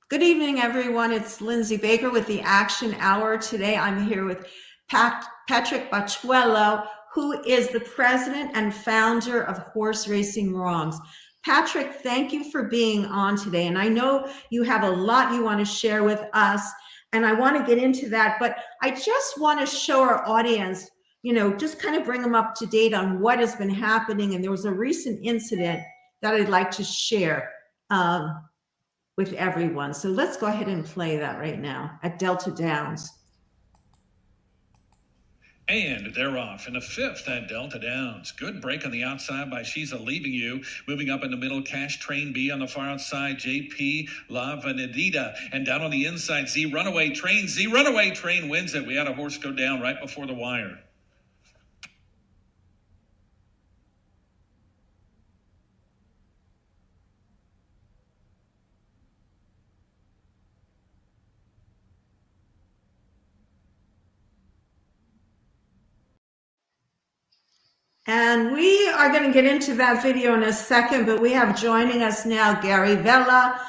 Good evening, everyone. It's Lindsey Baker with the Action Hour. Today I'm here with Patrick Batteullo, who is the president and founder of Horse Racing Wrongs. Patrick, thank you for being on today. And I know you have a lot you want to share with us, and I want to get into that, but I just want to show our audience, just kind of bring them up to date on what has been happening. And there was a recent incident that I'd like to share with everyone. So let's go ahead and play that right now at Delta Downs. And they're off in the fifth at Delta Downs. Good break on the outside by Shiza Leaving You. Moving up in the middle, Cash Train B on the far outside, JP La Venedita. And down on the inside, Z Runaway Train. Z Runaway Train wins it. We had a horse go down right before the wire. And we are going to get into that video in a second, but we have joining us now Gary Vella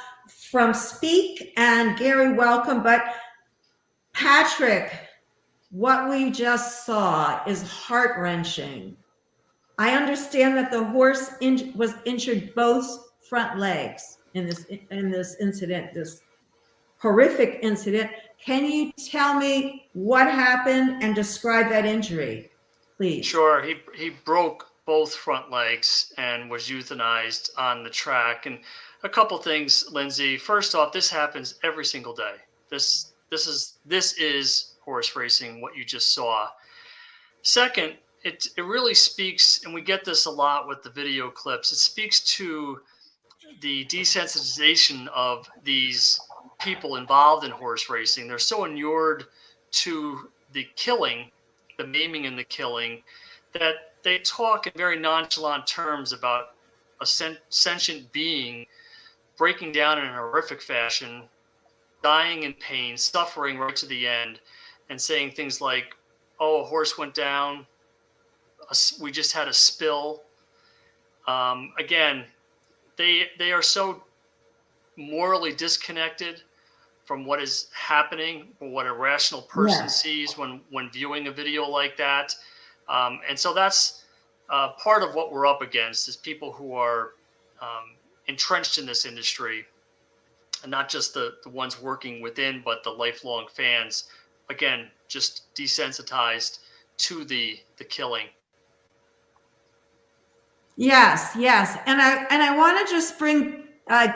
from Speak. And Gary, welcome. But Patrick, what we just saw is heart-wrenching. I understand that the horse was injured both front legs in this incident, this horrific incident. Can you tell me what happened and describe that injury, please? Sure. He broke both front legs and was euthanized on the track. And a couple things, Lindsay. First off, this happens every single day. This is horse racing, what you just saw. Second, it really speaks, and we get this a lot with the video clips, it speaks to the desensitization of these people involved in horse racing. They're so inured to the killing, the maiming and the killing, that they talk in very nonchalant terms about a sentient being breaking down in a horrific fashion, dying in pain, suffering right to the end, and saying things like, oh, a horse went down, we just had a spill. Again, they are so morally disconnected from what is happening, or what a rational person sees when viewing a video like that. And so that's part of what we're up against, is people who are entrenched in this industry, and not just the ones working within, but the lifelong fans, again, just desensitized to the killing. Yes. And I want to just bring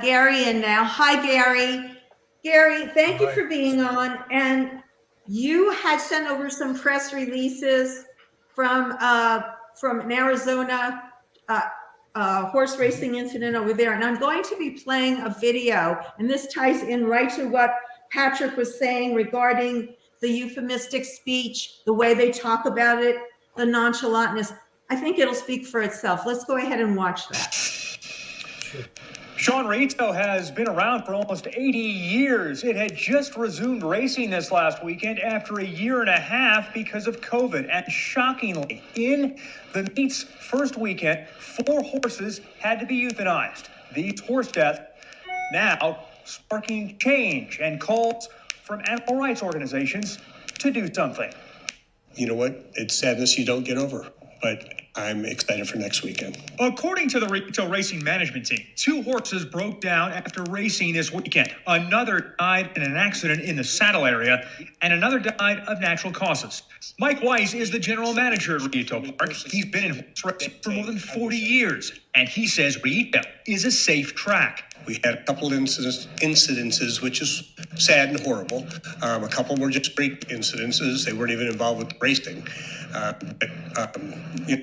Gary in now. Hi, Gary. Gary, thank you for being on. And you had sent over some press releases from an Arizona horse racing incident over there. And I'm going to be playing a video, and this ties in right to what Patrick was saying regarding the euphemistic speech, the way they talk about it, the nonchalantness. I think it'll speak for itself. Let's go ahead and watch that. Sure. Sean Rito has been around for almost 80 years. It had just resumed racing this last weekend after a year and a half because of COVID. And shockingly, in the meet's first weekend, 4 horses had to be euthanized. These horse deaths now sparking change and calls from animal rights organizations to do something. You know what? It's sadness you don't get over, but I'm excited for next weekend. According to the Rito Racing management team, 2 horses broke down after racing this weekend. Another died in an accident in the saddle area, and another died of natural causes. Mike Weiss is the general manager at Rito Park. He's been in horse racing for more than 40 years, and he says Rito is a safe track. We had a couple incidences, which is sad and horrible. A couple were just freak incidences. They weren't even involved with racing.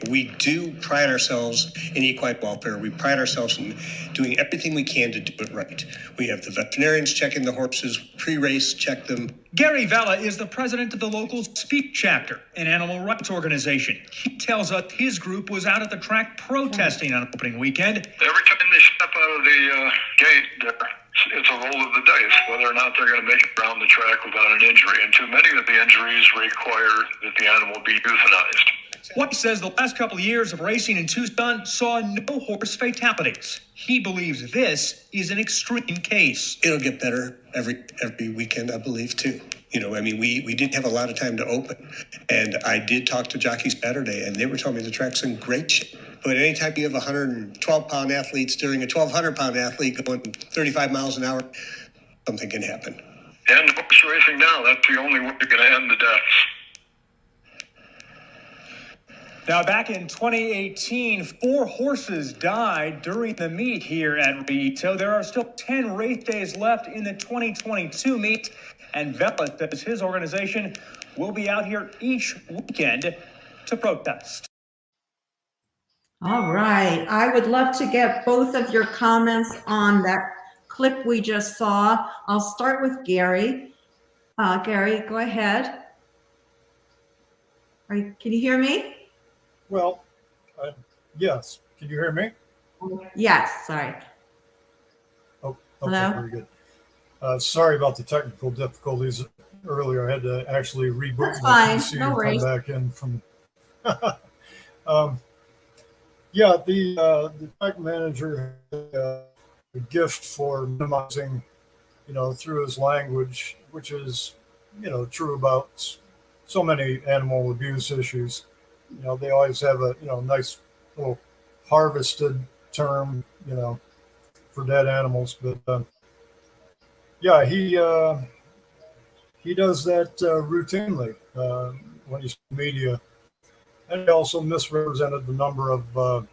We do pride ourselves in equine welfare. We pride ourselves in doing everything we can to do it right. We have the veterinarians checking the horses, pre-race check them. Gary Vella is the president of the local Speak chapter, an animal rights organization. He tells us his group was out at the track protesting on opening weekend. Every time they step out of the gate, it's a roll of the dice, whether or not they're going to make it around the track without an injury. And too many of the injuries require that the animal be euthanized. White says the last couple of years of racing in Tucson saw no horse fatalities. He believes this is an extreme case. It'll get better every weekend, I believe, too. You know, I mean, we didn't have a lot of time to open. And I did talk to jockeys Saturday, and they were telling me the track's in great shape. But anytime you have 112-pound athletes steering a 1,200-pound athlete going 35 miles an hour, something can happen. And horse racing now, that's the only way you're going to end the deaths. Now, back in 2018, 4 horses died during the meet here at Rito. There are still 10 race days left in the 2022 meet, and Vella says his organization will be out here each weekend to protest. All right. I would love to get both of your comments on that clip we just saw. I'll start with Gary. Gary, go ahead. Can you hear me? Well, yes. Can you hear me? Yes, sorry. Oh, okay, Hello? very good. Sorry about the technical difficulties earlier. I had to actually reboot That's my fine. PC No and worries. come back in from. Yeah, the track manager had a gift for minimizing, through his language, which is, true about so many animal abuse issues. They always have a, nice little harvested term, for dead animals. But yeah, he does that routinely when he's in media. And he also misrepresented the number of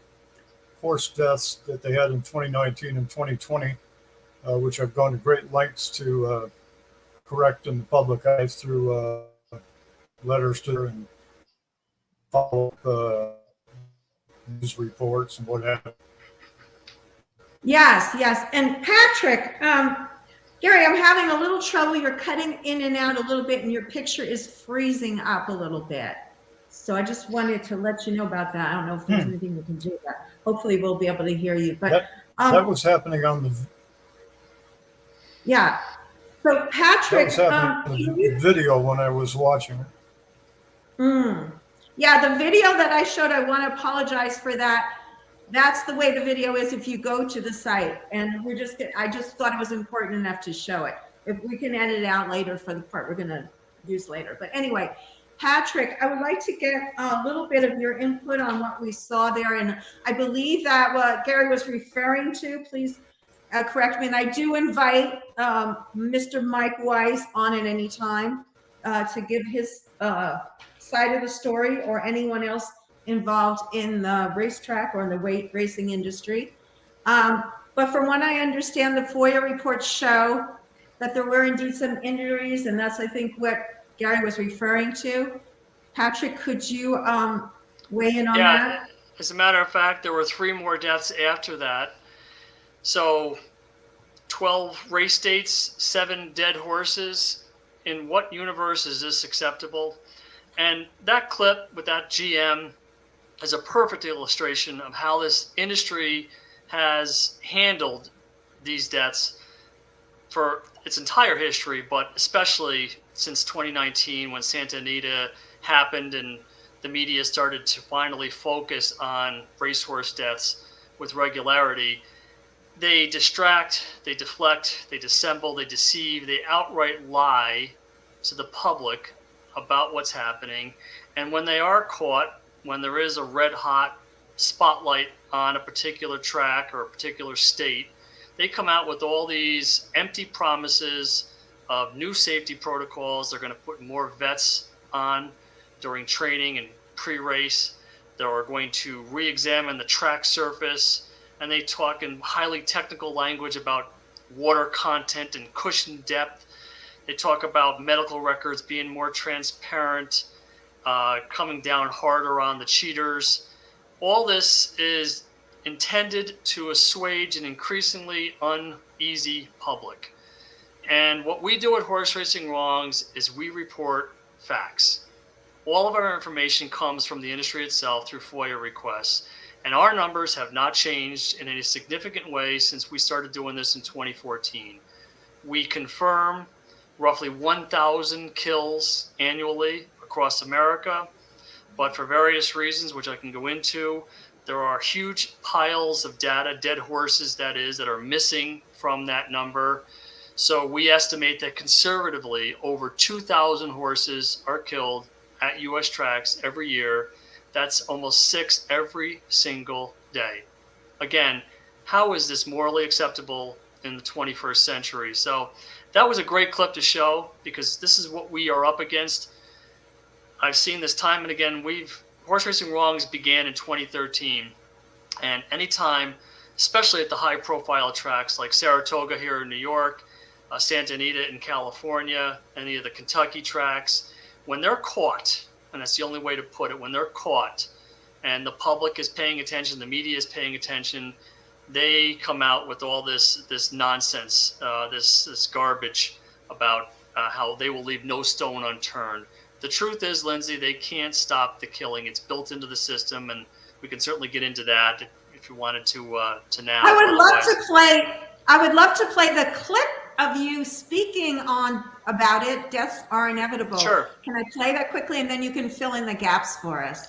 horse deaths that they had in 2019 and 2020, which I've gone to great lengths to correct in the public eye through letters to her and follow-up news reports and what have you. Yes. And Patrick, Gary, I'm having a little trouble. You're cutting in and out a little bit, and your picture is freezing up a little bit. So I just wanted to let you know about that. I don't know if there's anything we can do about it. Hopefully we'll be able to hear you. But that was happening on the yeah. So Patrick, the video when I was watching it. Yeah, the video that I showed, I want to apologize for that. That's the way the video is if you go to the site. And I just thought it was important enough to show it. If we can edit it out later for the part we're going to use later. But anyway, Patrick, I would like to get a little bit of your input on what we saw there. And I believe that what Gary was referring to, please correct me. And I do invite Mr. Mike Weiss on at any time to give his side of the story, or anyone else involved in the racetrack or in the weight racing industry. But from what I understand, the FOIA reports show that there were indeed some injuries, and that's, I think, what Gary was referring to. Patrick, could you weigh in on that? As a matter of fact, there were 3 more deaths after that. So 12 race dates, 7 dead horses. In what universe is this acceptable? And that clip with that GM is a perfect illustration of how this industry has handled these deaths for its entire history, but especially since 2019 when Santa Anita happened and the media started to finally focus on racehorse deaths with regularity. They distract, they deflect, they dissemble, they deceive, they outright lie to the public about what's happening. And when they are caught, when there is a red hot spotlight on a particular track or a particular state, they come out with all these empty promises of new safety protocols. They're going to put more vets on during training and pre-race. They are going to re-examine the track surface, and they talk in highly technical language about water content and cushion depth. They talk about medical records being more transparent, coming down harder on the cheaters. All this is intended to assuage an increasingly uneasy public. And what we do at Horse Racing Wrongs is we report facts. All of our information comes from the industry itself through FOIA requests. And our numbers have not changed in any significant way since we started doing this in 2014. We confirm roughly 1,000 kills annually across America. but for various reasons, which I can go into, there are huge piles of data, dead horses that is, that are missing from that number. So we estimate that conservatively over 2,000 horses are killed at U.S. tracks every year. That's almost 6 every single day. Again, how is this morally acceptable in the 21st century? So that was a great clip to show, because this is what we are up against. I've seen this time and again. Horse Racing Wrongs began in 2013, and anytime, especially at the high profile tracks like Saratoga here in New York, Santa Anita in California, any of the Kentucky tracks, when they're caught, and that's the only way to put it, when they're caught and the public is paying attention, the media is paying attention, they come out with all this nonsense, this garbage about how they will leave no stone unturned. The truth is, Lindsey, they can't stop the killing. It's built into the system, and we can certainly get into that if you wanted to now. I would love to play the clip of you speaking about it. Deaths are inevitable. Sure. Can I play that quickly, and then you can fill in the gaps for us?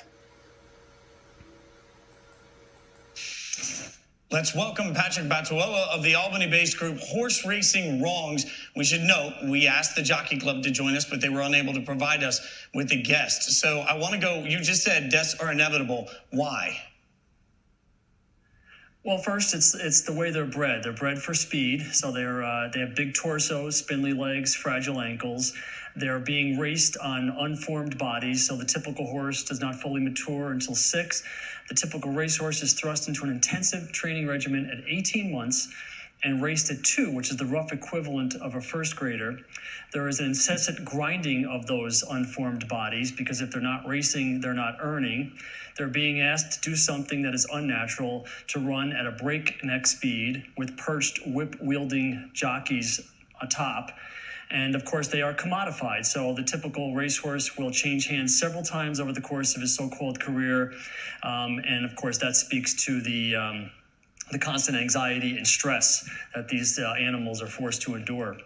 Let's welcome Patrick Batteullo of the Albany-based group Horse Racing Wrongs. We should note, we asked the Jockey Club to join us, but they were unable to provide us with a guest. So I want to go, you just said deaths are inevitable. Why? Well, first, it's the way they're bred. They're bred for speed, so they have big torsos, spindly legs, fragile ankles. They're being raced on unformed bodies, so the typical horse does not fully mature until 6. The typical racehorse is thrust into an intensive training regimen at 18 months and raced at 2, which is the rough equivalent of a first grader. There is an incessant grinding of those unformed bodies, because if they're not racing, they're not earning. They're being asked to do something that is unnatural, to run at a breakneck speed with perched whip-wielding jockeys atop. And of course, they are commodified. So the typical racehorse will change hands several times over the course of his so-called career. And of course, that speaks to the constant anxiety and stress that these animals are forced to endure.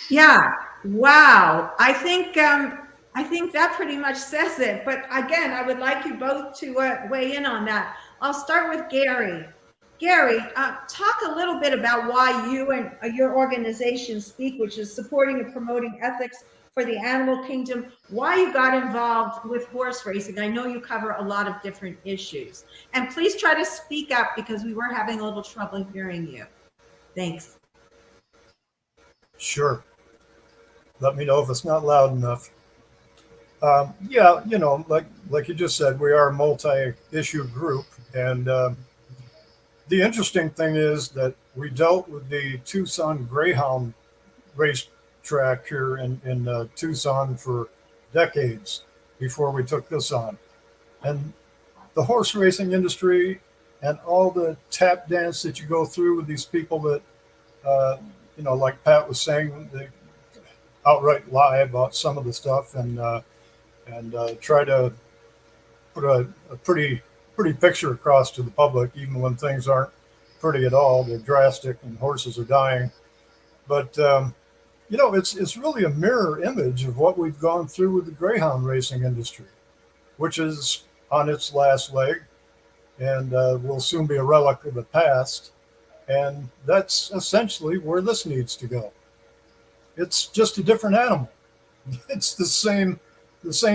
Yeah. Wow. I think that pretty much says it. But again, I would like you both to weigh in on that. I'll start with Gary. Gary, talk a little bit about why you and your organization Speak, which is supporting and promoting ethics for the animal kingdom, why you got involved with horse racing. I know you cover a lot of different issues. And please try to speak up, because we were having a little trouble hearing you. Thanks. Sure. Let me know if it's not loud enough. Yeah, you know, like you just said, we are a multi-issue group, and the interesting thing is that we dealt with the Tucson Greyhound racetrack here in Tucson for decades before we took this on. And the horse racing industry and all the tap dance that you go through with these people that, you know, like Pat was saying, they outright lie about some of the stuff and try to put a pretty picture across to the public, even when things aren't pretty at all. They're drastic and horses are dying. But, you know, it's really a mirror image of what we've gone through with the greyhound racing industry, which is on its last leg and will soon be a relic of the past. And that's essentially where this needs to go. It's just a different animal. It's the same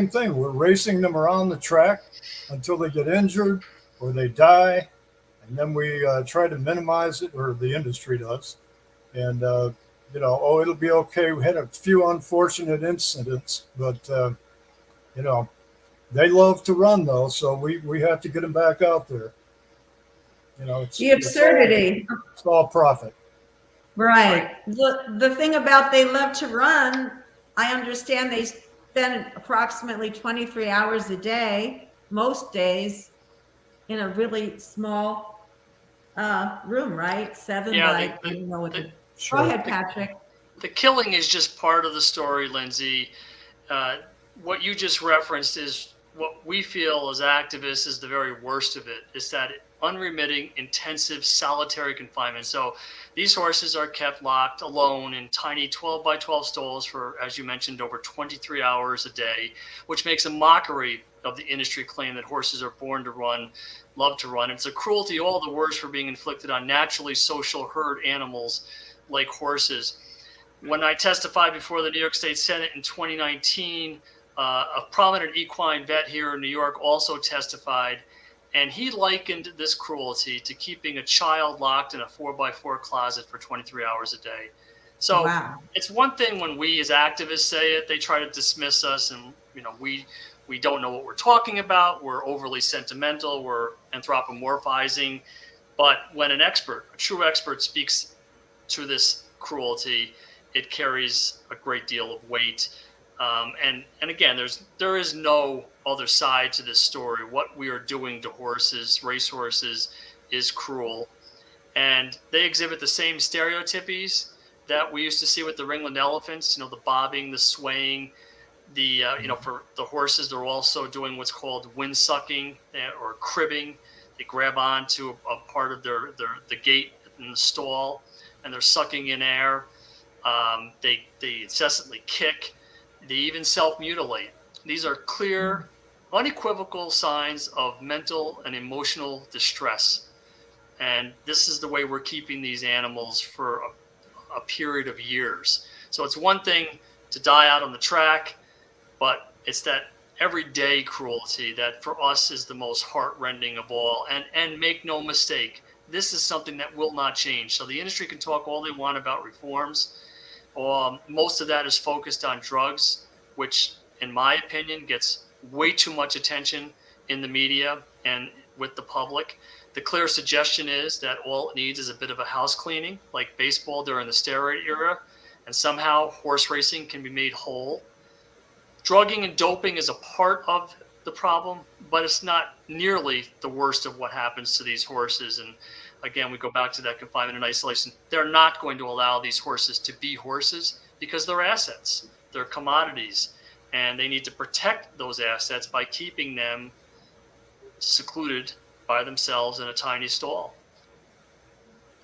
thing. We're racing them around the track until they get injured or they die, and then we try to minimize it, or the industry does. And you know, oh, it'll be okay. We had a few unfortunate incidents, but you know, they love to run though, so we have to get them back out there. You know, it's the absurdity. It's all profit. Right. The thing about they love to run, I understand they spend approximately 23 hours a day, most days, in a really small room, right? 7 Yeah, by, I don't know what the, Sure. Go ahead, Patrick. The killing is just part of the story, Lindsey. What you just referenced is what we feel as activists is the very worst of it, is that unremitting, intensive, solitary confinement. So these horses are kept locked alone in tiny 12 by 12 stalls for, as you mentioned, over 23 hours a day, which makes a mockery of the industry claim that horses are born to run, love to run. It's a cruelty all the worse for being inflicted on naturally social herd animals like horses. When I testified before the New York State Senate in 2019, a prominent equine vet here in New York also testified, and he likened this cruelty to keeping a child locked in a 4x4 closet for 23 hours a day. So Wow. it's one thing when we as activists say it, they try to dismiss us, and we don't know what we're talking about. We're overly sentimental. We're anthropomorphizing. But when an expert, a true expert, speaks to this cruelty, it carries a great deal of weight. And again, there is no other side to this story. What we are doing to horses, racehorses, is cruel, and they exhibit the same stereotypies that we used to see with the ringland elephants. The bobbing, the swaying, the for the horses, they're also doing what's called wind sucking or cribbing. They grab onto a part of the gate in the stall, and they're sucking in air. They incessantly kick. They even self-mutilate. These are clear, unequivocal signs of mental and emotional distress. And this is the way we're keeping these animals for a period of years. So it's one thing to die out on the track, but it's that everyday cruelty that for us is the most heart-rending of all. And make no mistake, this is something that will not change. So the industry can talk all they want about reforms. Most of that is focused on drugs, which, in my opinion, gets way too much attention in the media and with the public. The clear suggestion is that all it needs is a bit of a house cleaning, like baseball during the steroid era, and somehow horse racing can be made whole. Drugging and doping is a part of the problem, but it's not nearly the worst of what happens to these horses. And again, we go back to that confinement and isolation. They're not going to allow these horses to be horses because they're assets, they're commodities, and they need to protect those assets by keeping them secluded by themselves in a tiny stall.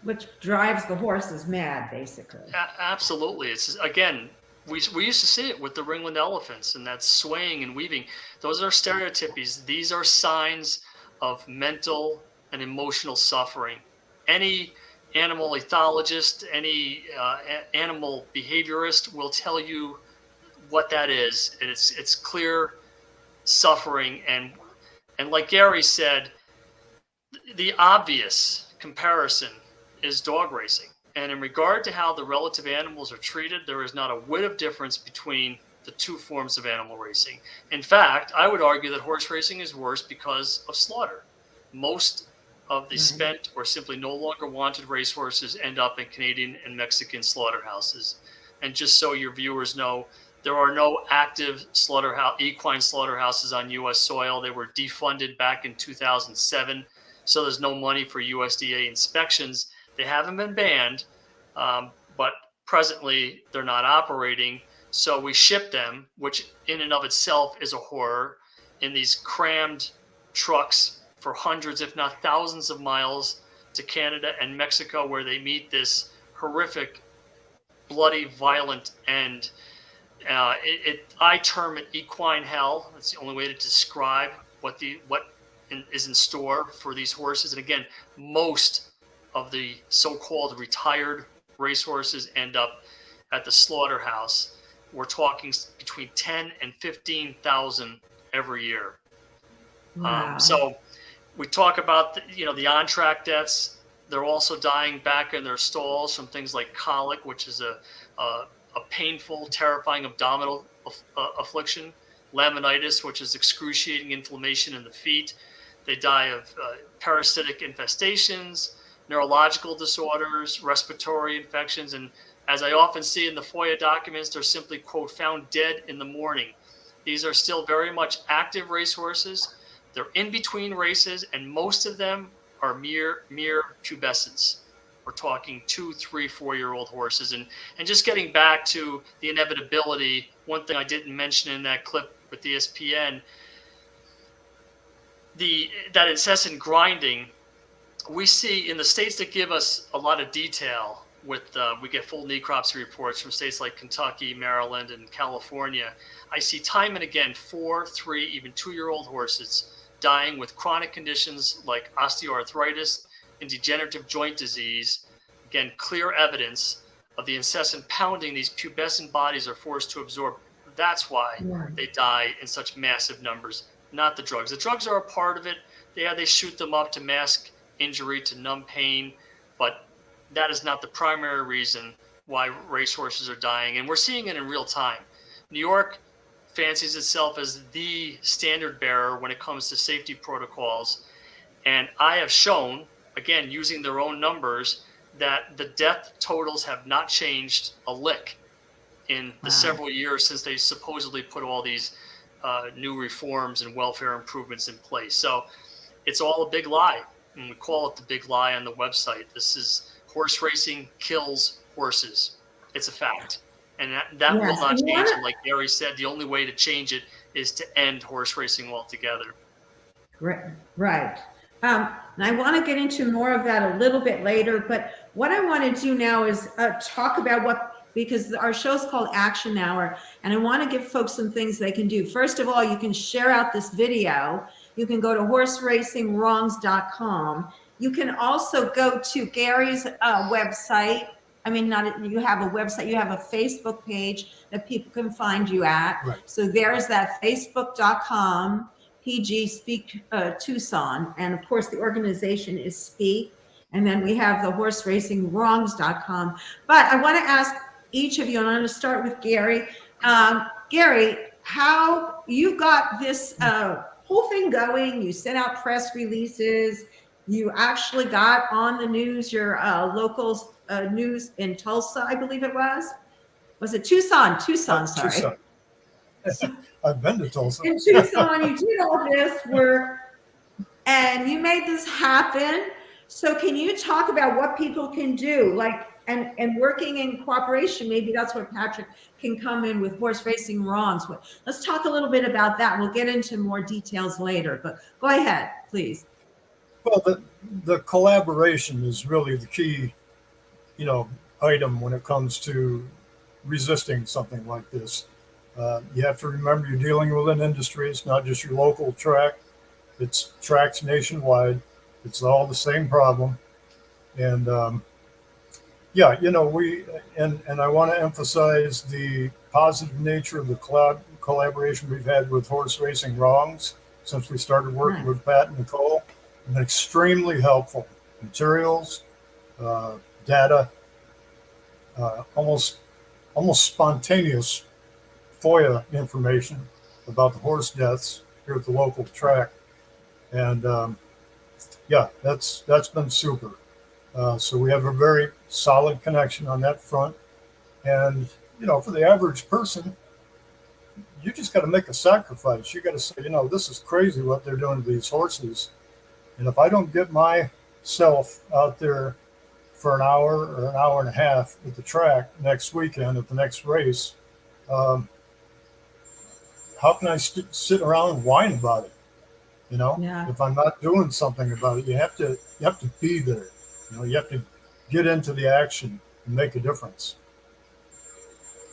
Which drives the horses mad, basically. Absolutely. It's, again, we used to see it with the ringland elephants and that swaying and weaving. Those are stereotypies. These are signs of mental and emotional suffering. Any animal ethologist, any animal behaviorist will tell you what that is. And it's clear suffering. And like Gary said, the obvious comparison is dog racing. And in regard to how the relative animals are treated, there is not a whit of difference between the two forms of animal racing. In fact, I would argue that horse racing is worse because of slaughter. Most of the spent or simply no longer wanted racehorses end up in Canadian and Mexican slaughterhouses. And just so your viewers know, there are no active equine slaughterhouses on U.S. soil. They were defunded back in 2007, so there's no money for USDA inspections. They haven't been banned, but presently they're not operating. So we ship them, which in and of itself is a horror, in these crammed trucks for hundreds, if not thousands of miles to Canada and Mexico, where they meet this horrific, bloody, violent end. I term it equine hell. That's the only way to describe what is in store for these horses. And again, most of the so-called retired racehorses end up at the slaughterhouse. We're talking between 10 and 15,000 every year. Wow. So we talk about the on-track deaths. They're also dying back in their stalls from things like colic, which is a painful, terrifying abdominal affliction, laminitis, which is excruciating inflammation in the feet. They die of parasitic infestations, neurological disorders, respiratory infections, and as I often see in the FOIA documents, they're simply, quote, found dead in the morning. These are still very much active racehorses. They're in between races, and most of them are mere pubescents. We're talking 2, 3, 4-year-old horses. And just getting back to the inevitability, one thing I didn't mention in that clip with ESPN, that incessant grinding we see in the states that give us a lot of detail with we get full necropsy reports from states like Kentucky, Maryland, and California. I see time and again 4, 3, even 2-year-old horses dying with chronic conditions like osteoarthritis and degenerative joint disease. Again, clear evidence of the incessant pounding these pubescent bodies are forced to absorb. That's why they die in such massive numbers, not the drugs. The drugs are a part of it. Yeah, they shoot them up to mask injury, to numb pain, but that is not the primary reason why racehorses are dying. And we're seeing it in real time. New York fancies itself as the standard bearer when it comes to safety protocols. And I have shown, again, using their own numbers, that the death totals have not changed a lick in the several years since they supposedly put all these new reforms and welfare improvements in place. So it's all a big lie. And we call it the big lie on the website. This is horse racing kills horses. It's a fact. And that will not change. And like Gary said, the only way to change it is to end horse racing altogether. Right. And I want to get into more of that a little bit later. But what I want to do now is talk about because our show's called Action Hour, and I want to give folks some things they can do. First of all, you can share out this video. You can go to horseracingwrongs.com. You can also go to Gary's website. I mean, you have a website, you have a Facebook page that people can find you at. Right. So there's that, facebook.com, PG Speak Tucson. And of course, the organization is Speak. And then we have the horseracingwrongs.com. But I want to ask each of you, and I'm going to start with Gary. Gary, how you got this whole thing going? You sent out press releases. You actually got on the news, your local news in Tulsa, I believe it was. Was it Tucson? Tucson, sorry. Tucson. I've been to Tulsa. In Tucson, you did all this work, and you made this happen. So can you talk about what people can do, like, and working in cooperation? Maybe that's where Patrick can come in with Horse Racing Wrongs. Let's talk a little bit about that. We'll get into more details later, but go ahead, please. Well, the collaboration is really the key, item when it comes to resisting something like this. You have to remember you're dealing with an industry. It's not just your local track. It's tracks nationwide. It's all the same problem. And we and I want to emphasize the positive nature of the collaboration we've had with Horse Racing Wrongs since we started working with Pat and Nicole. Been extremely helpful. Materials, data, almost spontaneous FOIA information about the horse deaths here at the local track. And that's been super. So we have a very solid connection on that front. And, for the average person, you just got to make a sacrifice. You got to say, this is crazy what they're doing to these horses. And if I don't get myself out there for an hour or an hour and a half at the track next weekend at the next race, how can I sit around and whine about it? If I'm not doing something about it, you have to be there. You have to get into the action and make a difference.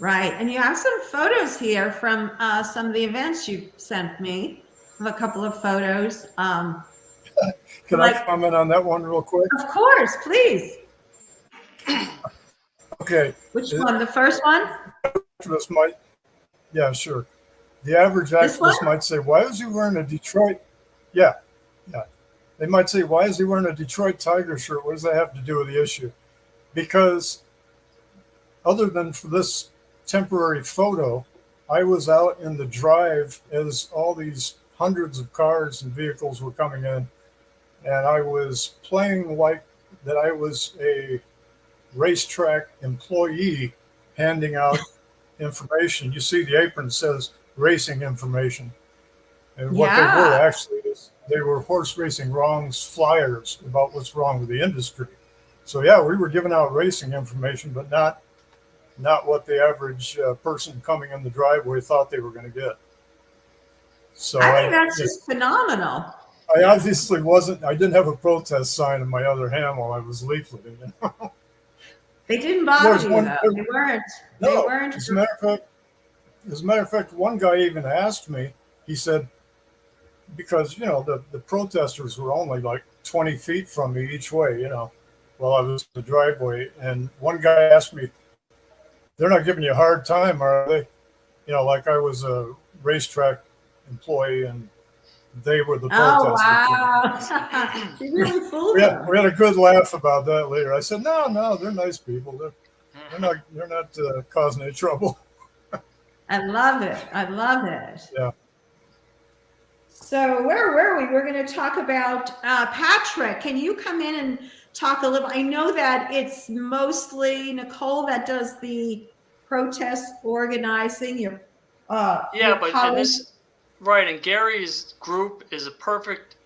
Right. And you have some photos here from some of the events you sent me. I have a couple of photos. Can I comment on that one real quick? Of course, please. Okay. Which one? The first one? This might, yeah, sure. The average activist might say, why is he wearing a Detroit? Yeah. They might say, why is he wearing a Detroit Tiger shirt? What does that have to do with the issue? Because other than for this temporary photo, I was out in the drive as all these hundreds of cars and vehicles were coming in. And I was playing like that I was a racetrack employee handing out information. You see the apron says racing information. And what they were actually is they were Horse Racing Wrongs flyers about what's wrong with the industry. So we were giving out racing information, but not what the average person coming in the driveway thought they were going to get. So I think that's just phenomenal. I obviously wasn't. I didn't have a protest sign in my other hand while I was leafleting. They didn't bother There's you, one- though. They weren't. They No, weren't. as a matter of fact, one guy even asked me. He said, because the protesters were only like 20 feet from me each way, while I was in the driveway, and one guy asked me, "They're not giving you a hard time, are they?" Like I was a racetrack employee and they were the Oh, protesters. wow. You really fooled We them. had a good laugh about that later. I said, no, they're nice people. They're not causing any trouble. I love it. I love it. Yeah. So where were we? We're going to talk about Patrick. Can you come in and talk a little? I know that it's mostly Nicole that does the protest organizing. Your Yeah, but in colleague- this, right, and Gary's group is a perfect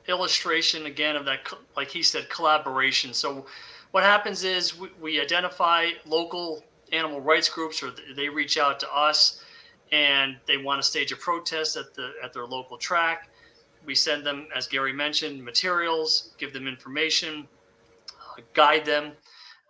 illustration again of that, like he said, collaboration. So what happens is we identify local animal rights groups, or they reach out to us and they want to stage a protest at their local track. We send them, as Gary mentioned, materials, give them information, guide them.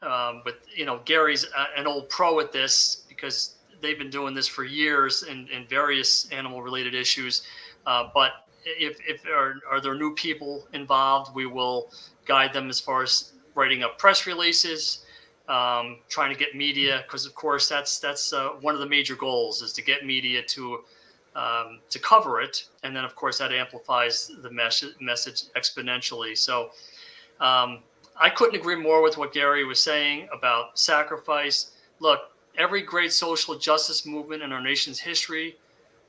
But Gary's an old pro at this because they've been doing this for years in various animal related issues. But if are there new people involved, we will guide them as far as writing up press releases, trying to get media, because of course that's one of the major goals is to get media to cover it, and then of course that amplifies the message exponentially. So I couldn't agree more with what Gary was saying about sacrifice. Look, every great social justice movement in our nation's history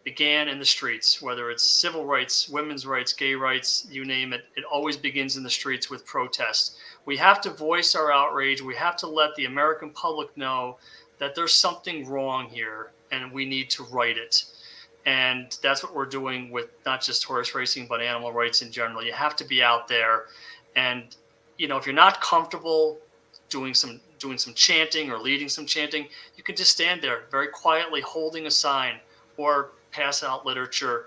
began in the streets, whether it's civil rights, women's rights, gay rights, you name it. It always begins in the streets with protests. We have to voice our outrage. We have to let the American public know that there's something wrong here and we need to right it. And that's what we're doing with not just horse racing, but animal rights in general. You have to be out there. And, if you're not comfortable doing some chanting or leading some chanting, you can just stand there very quietly holding a sign or pass out literature.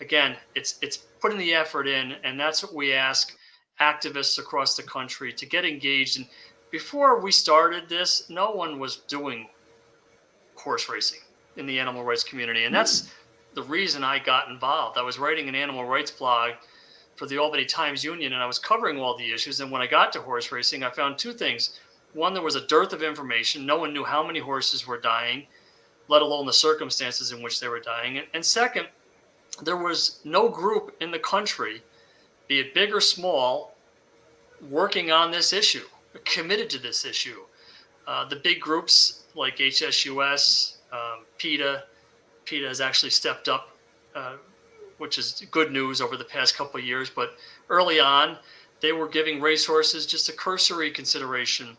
Again, it's putting the effort in, and that's what we ask activists across the country to get engaged. And before we started this, no one was doing horse racing in the animal rights community, and that's the reason I got involved. I was writing an animal rights blog for the Albany Times-Union, and I was covering all the issues. And when I got to horse racing, I found two things. One, there was a dearth of information. No one knew how many horses were dying, let alone the circumstances in which they were dying. And second, there was no group in the country, be it big or small, working on this issue, committed to this issue. The big groups like HSUS, PETA has actually stepped up, which is good news over the past couple of years. But early on, they were giving racehorses just a cursory consideration.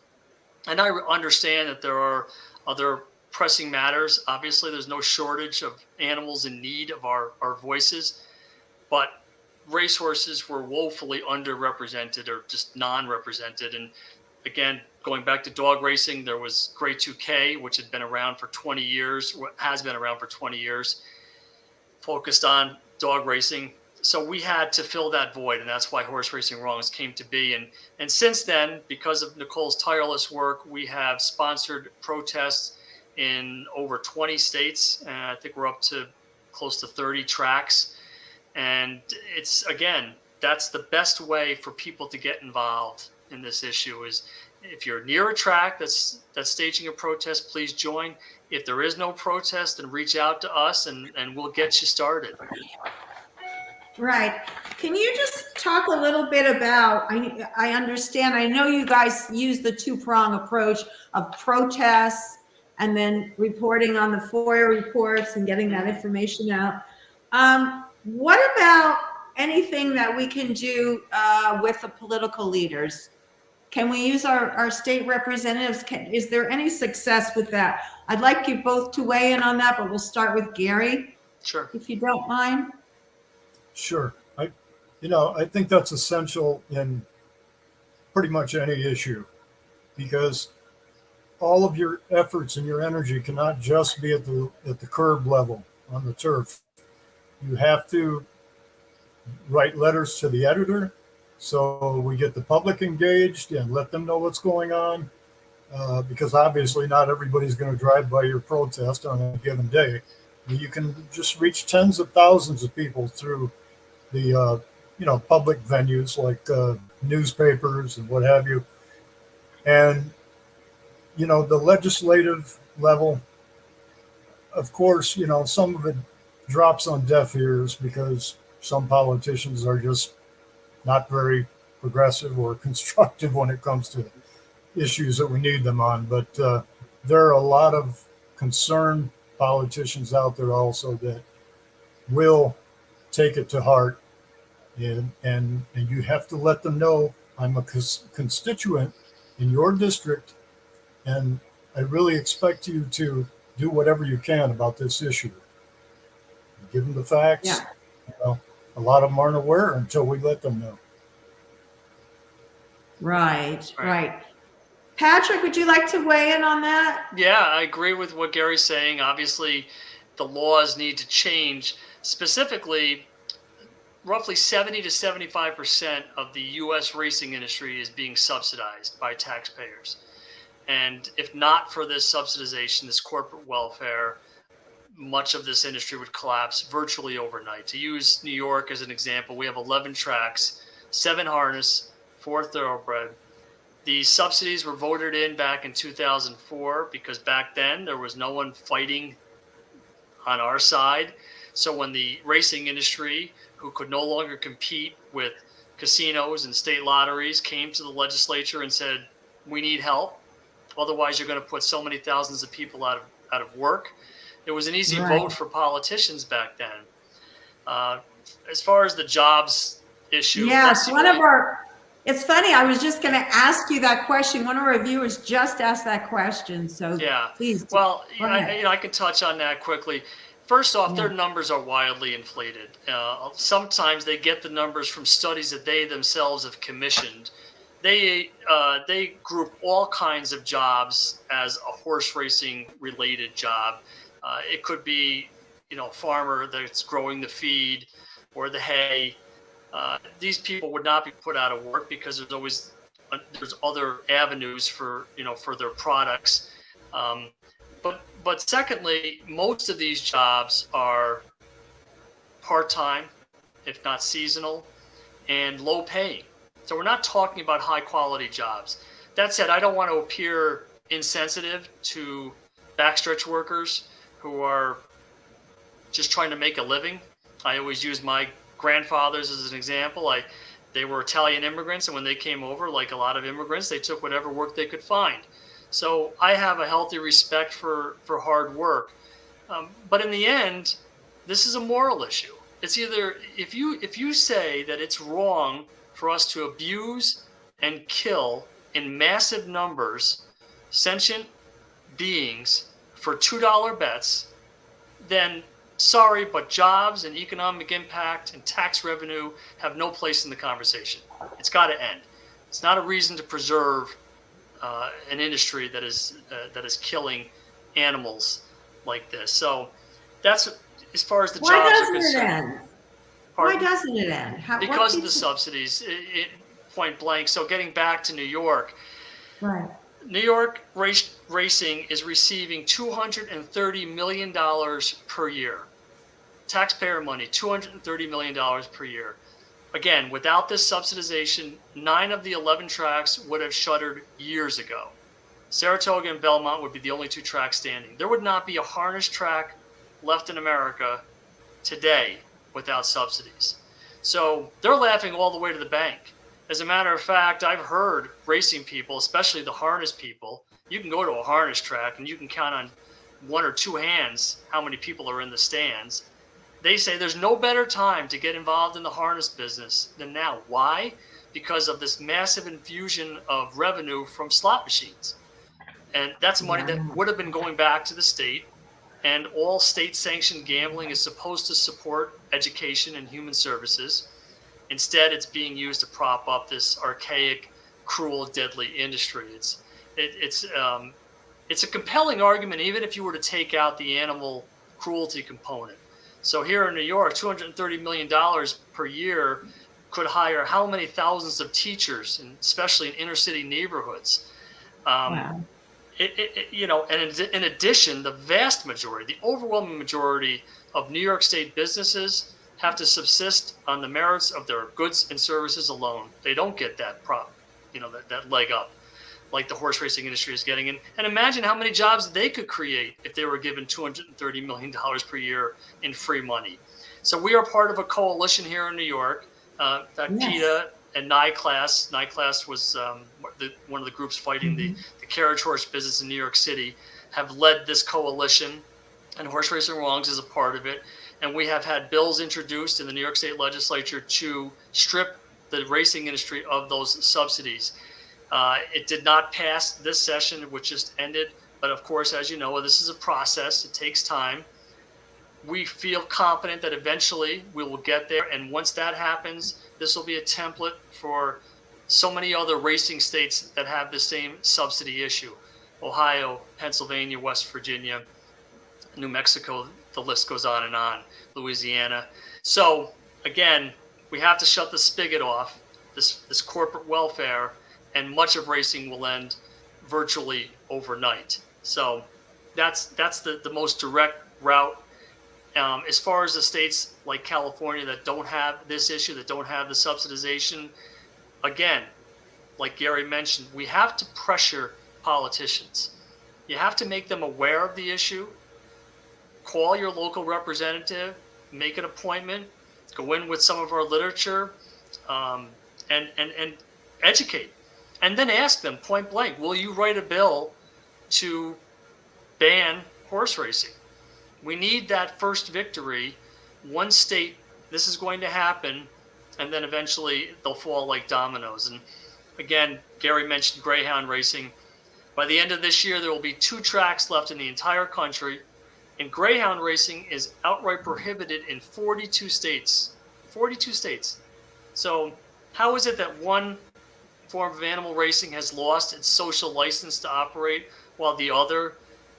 And I understand that there are other pressing matters. Obviously, there's no shortage of animals in need of our voices, but racehorses were woefully underrepresented or just non-represented. And again, going back to dog racing, there was Grade 2K, which had been around for 20 years, has been around for 20 years, focused on dog racing. So we had to fill that void, and that's why Horse Racing Wrongs came to be. And since then, because of Nicole's tireless work, we have sponsored protests in over 20 states. And I think we're up to close to 30 tracks. And it's, again, that's the best way for people to get involved in this issue is if you're near a track that's staging a protest, please join. If there is no protest, then reach out to us and we'll get you started. Right. Can you just talk a little bit about, I understand, I know you guys use the two-prong approach of protests and then reporting on the FOIA reports and getting that information out. What about anything that we can do with the political leaders? Can we use our state representatives? Is there any success with that? I'd like you both to weigh in on that, but we'll start with Gary. Sure. If you don't mind. Sure. I think that's essential in pretty much any issue, because all of your efforts and your energy cannot just be at the curb level on the turf. You have to write letters to the editor so we get the public engaged and let them know what's going on. Because obviously not everybody's going to drive by your protest on a given day. You can just reach tens of thousands of people through the public venues like newspapers and what have you. And the legislative level, of course, some of it drops on deaf ears because some politicians are just not very progressive or constructive when it comes to issues that we need them on. But there are a lot of concerned politicians out there also that will take it to heart, and you have to let them know, I'm a constituent in your district, and I really expect you to do whatever you can about this issue. Give them the facts. Yeah. A lot of them aren't aware until we let them know. Right. Patrick, would you like to weigh in on that? Yeah, I agree with what Gary's saying. Obviously, the laws need to change. Specifically, roughly 70 to 75% of the U.S. racing industry is being subsidized by taxpayers. And if not for this subsidization, this corporate welfare, much of this industry would collapse virtually overnight. To use New York as an example, we have 11 tracks, 7 harness, 4 thoroughbred. The subsidies were voted in back in 2004 because back then there was no one fighting on our side. So when the racing industry, who could no longer compete with casinos and state lotteries, came to the legislature and said, we need help, otherwise you're going to put so many thousands of people out of work, it was an easy vote for politicians back then. As far as the jobs issue, yes, it's funny, I was just going to ask you that question. One of our viewers just asked that question, so yeah, please. Well, I can touch on that quickly. First off, their numbers are wildly inflated. Sometimes they get the numbers from studies that they themselves have commissioned. They group all kinds of jobs as a horse racing related job. It could be, farmer that's growing the feed or the hay. These people would not be put out of work because there's other avenues for their products. But secondly, most of these jobs are part-time, if not seasonal, and low paying. So we're not talking about high quality jobs. That said, I don't want to appear insensitive to backstretch workers who are just trying to make a living. I always use my grandfathers as an example. They were Italian immigrants, and when they came over, like a lot of immigrants, they took whatever work they could find. So I have a healthy respect for hard work. But in the end, this is a moral issue. It's either if you say that it's wrong for us to abuse and kill in massive numbers sentient beings for $2 bets, then sorry, but jobs and economic impact and tax revenue have no place in the conversation. It's got to end. It's not a reason to preserve an industry that is killing animals like this. So that's as far as the jobs are concerned. Why doesn't it end? Because of the subsidies, point blank. So getting back to New York, right. New York racing is receiving $230 million per year. Taxpayer money, $230 million per year. Again, without this subsidization, 9 of the 11 tracks would have shuttered years ago. Saratoga and Belmont would be the only 2 tracks standing. There would not be a harness track left in America today without subsidies. So they're laughing all the way to the bank. As a matter of fact, I've heard racing people, especially the harness people, you can go to a harness track and you can count on 1 or 2 hands how many people are in the stands. They say there's no better time to get involved in the harness business than now. Why? Because of this massive infusion of revenue from slot machines. And that's money that would have been going back to the state. And all state-sanctioned gambling is supposed to support education and human services. Instead, it's being used to prop up this archaic, cruel, deadly industry. It's a compelling argument, even if you were to take out the animal cruelty component. So here in New York, $230 million per year could hire how many thousands of teachers, and especially in inner city neighborhoods. Wow. And in addition, the vast majority, the overwhelming majority of New York State businesses have to subsist on the merits of their goods and services alone. They don't get that that leg up like the horse racing industry is getting. And imagine how many jobs they could create if they were given $230 million per year in free money. So we are part of a coalition here in New York. In fact, Yes. PETA and NICLAS was one of the groups fighting the carriage horse business in New York City, have led this coalition, and Horse Racing Wrongs is a part of it. And we have had bills introduced in the New York State Legislature to strip the racing industry of those subsidies. It did not pass this session, which just ended. But of course, as you know, this is a process. It takes time. We feel confident that eventually we will get there. And once that happens, this will be a template for so many other racing states that have the same subsidy issue. Ohio, Pennsylvania, West Virginia, New Mexico, the list goes on, Louisiana. So again, we have to shut the spigot off, this corporate welfare, and much of racing will end virtually overnight. So that's the most direct route. As far as the states like California that don't have this issue, that don't have the subsidization, again, like Gary mentioned, we have to pressure politicians. You have to make them aware of the issue. Call your local representative, make an appointment, go in with some of our literature, and educate. And then ask them point blank, will you write a bill to ban horse racing? We need that first victory. One state, this is going to happen, and then eventually they'll fall like dominoes. And again, Gary mentioned greyhound racing. By the end of this year, there will be 2 tracks left in the entire country, and greyhound racing is outright prohibited in 42 states. 42 states. So how is it that one form of animal racing has lost its social license to operate while the other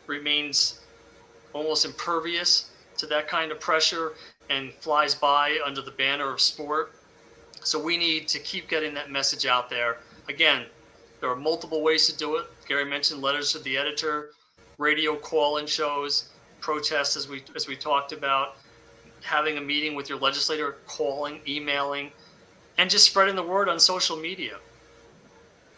remains almost impervious to that kind of pressure and flies by under the banner of sport? So we need to keep getting that message out there. Again, there are multiple ways to do it. Gary mentioned letters to the editor, radio call-in shows, protests as we talked about, having a meeting with your legislator, calling, emailing, and just spreading the word on social media.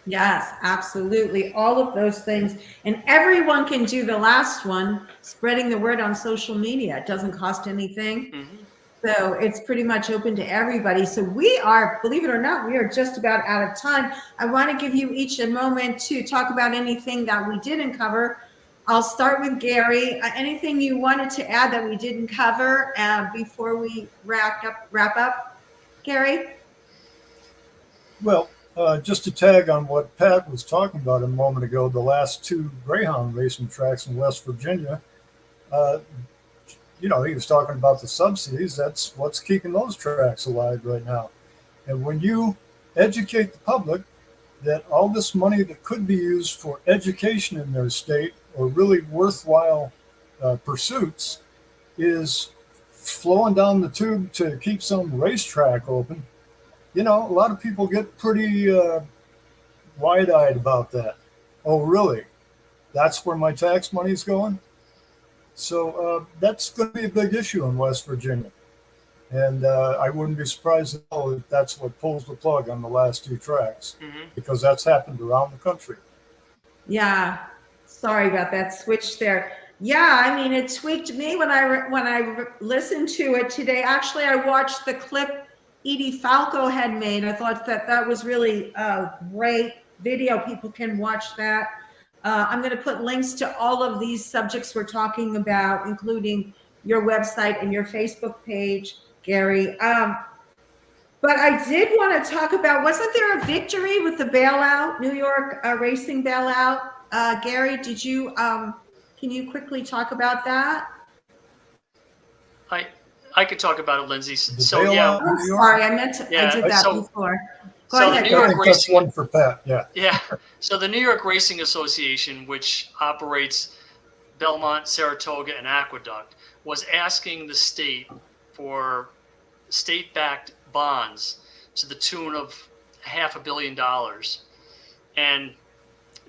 Yes, absolutely. All of those things. And everyone can do the last one, spreading the word on social media. It doesn't cost anything. Mm-hmm. So it's pretty much open to everybody. So we are, believe it or not, we are just about out of time. I want to give you each a moment to talk about anything that we didn't cover. I'll start with Gary. Anything you wanted to add that we didn't cover before we wrap up, Gary? Well, just to tag on what Pat was talking about a moment ago, the last 2 greyhound racing tracks in West Virginia, he was talking about the subsidies. That's what's keeping those tracks alive right now. And when you educate the public that all this money that could be used for education in their state or really worthwhile pursuits is flowing down the tube to keep some racetrack open, a lot of people get pretty wide-eyed about that. Oh, really? That's where my tax money's going? So that's going to be a big issue in West Virginia. And I wouldn't be surprised at all if that's what pulls the plug on the last 2 tracks, because that's happened around the country. Yeah. Sorry about that switch there. Yeah, I mean, it tweaked me when I listened to it today. Actually, I watched the clip Edie Falco had made. I thought that was really a great video. People can watch that. I'm going to put links to all of these subjects we're talking about, including your website and your Facebook page, Gary. But I did want to talk about, wasn't there a victory with the bailout, New York racing bailout? Gary, did you, can you quickly talk about that? I could talk about it, Lindsay. So bailout yeah, I'm sorry, I did that before. Go ahead. New York I think that's Racing, one for Pat. Yeah. Yeah. So the New York Racing Association, which operates Belmont, Saratoga, and Aqueduct, was asking the state for state-backed bonds to the tune of $500 million. And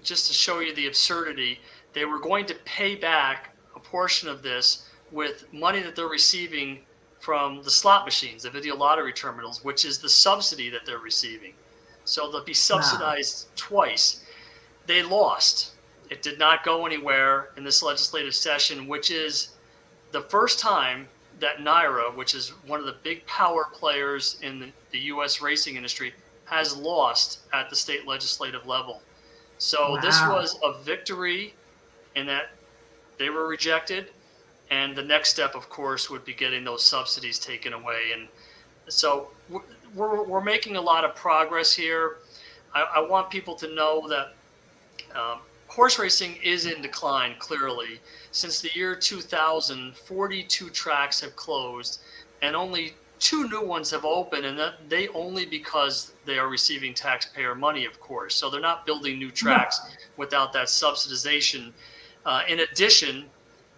just to show you the absurdity, they were going to pay back a portion of this with money that they're receiving from the slot machines, the video lottery terminals, which is the subsidy that they're receiving. So they'll be subsidized twice. They lost. It did not go anywhere in this legislative session, which is the first time that NYRA, which is one of the big power players in the U.S. racing industry, has lost at the state legislative level. So this was a victory in that they were rejected. And the next step, of course, would be getting those subsidies taken away. And so we're making a lot of progress here. I want people to know that horse racing is in decline, clearly. Since the year 2000, 42 tracks have closed and only 2 new ones have opened, and that they only because they are receiving taxpayer money, of course. So they're not building new tracks without that subsidization. In addition,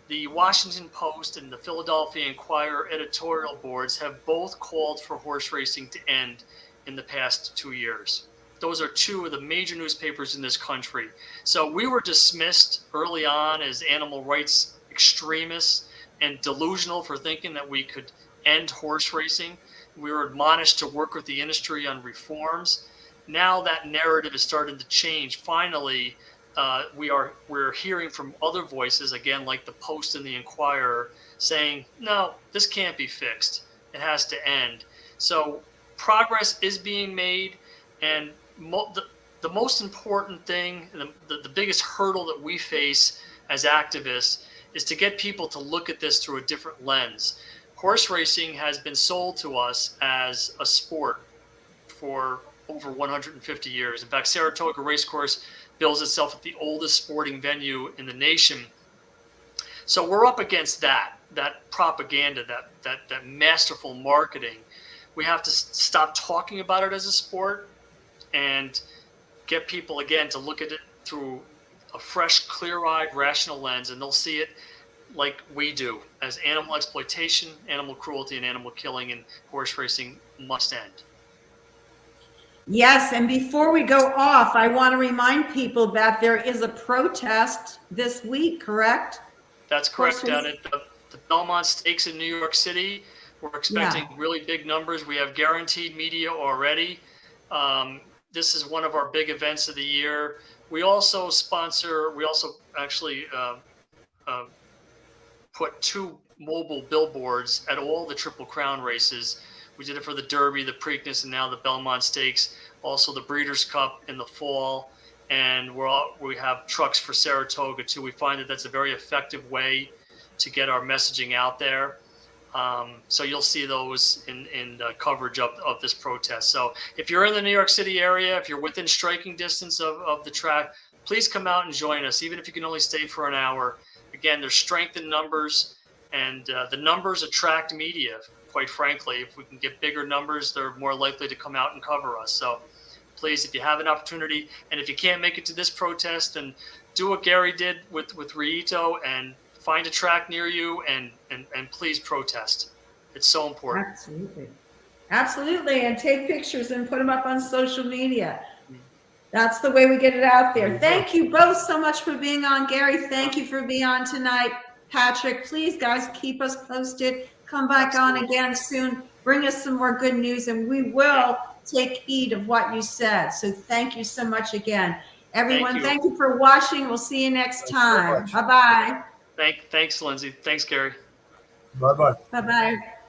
the Washington Post and the Philadelphia Inquirer editorial boards have both called for horse racing to end in the past 2 years. Those are 2 of the major newspapers in this country. So we were dismissed early on as animal rights extremists and delusional for thinking that we could end horse racing. We were admonished to work with the industry on reforms. Now that narrative is starting to change. Finally, we're hearing from other voices, again, like the Post and the Inquirer, saying, no, this can't be fixed. It has to end. So progress is being made, and the most important thing, the biggest hurdle that we face as activists is to get people to look at this through a different lens. Horse racing has been sold to us as a sport for over 150 years. In fact, Saratoga Racecourse bills itself as the oldest sporting venue in the nation. So we're up against that propaganda, that masterful marketing. We have to stop talking about it as a sport and get people, again, to look at it through a fresh, clear-eyed, rational lens, and they'll see it like we do, as animal exploitation, animal cruelty, and animal killing in horse racing must end. Yes, and before we go off, I want to remind people that there is a protest this week, correct? That's correct. Down at the Belmont Stakes in New York City, we're expecting really big numbers. We have guaranteed media already. This is one of our big events of the year. We also actually put 2 mobile billboards at all the Triple Crown races. We did it for the Derby, the Preakness, and now the Belmont Stakes, also the Breeders' Cup in the fall. And we have trucks for Saratoga too. We find that that's a very effective way to get our messaging out there. So you'll see those in coverage of this protest. So if you're in the New York City area, if you're within striking distance of the track, please come out and join us, even if you can only stay for an hour. Again, there's strength in numbers, and the numbers attract media, quite frankly. If we can get bigger numbers, they're more likely to come out and cover us. So please, if you have an opportunity, and if you can't make it to this protest, then do what Gary did with Rito and find a track near you and please protest. It's so important. Absolutely, and take pictures and put them up on social media. That's the way we get it out there. Thank you both so much for being on. Gary, thank you for being on tonight. Patrick, please, guys, keep us posted. Come back on again soon. Bring us some more good news, and we will take heed of what you said. So thank you so much again. Everyone, thank you for watching. We'll see you next time. Bye-bye. Thanks, Lindsay. Thanks, Gary. Bye-bye. Bye-bye.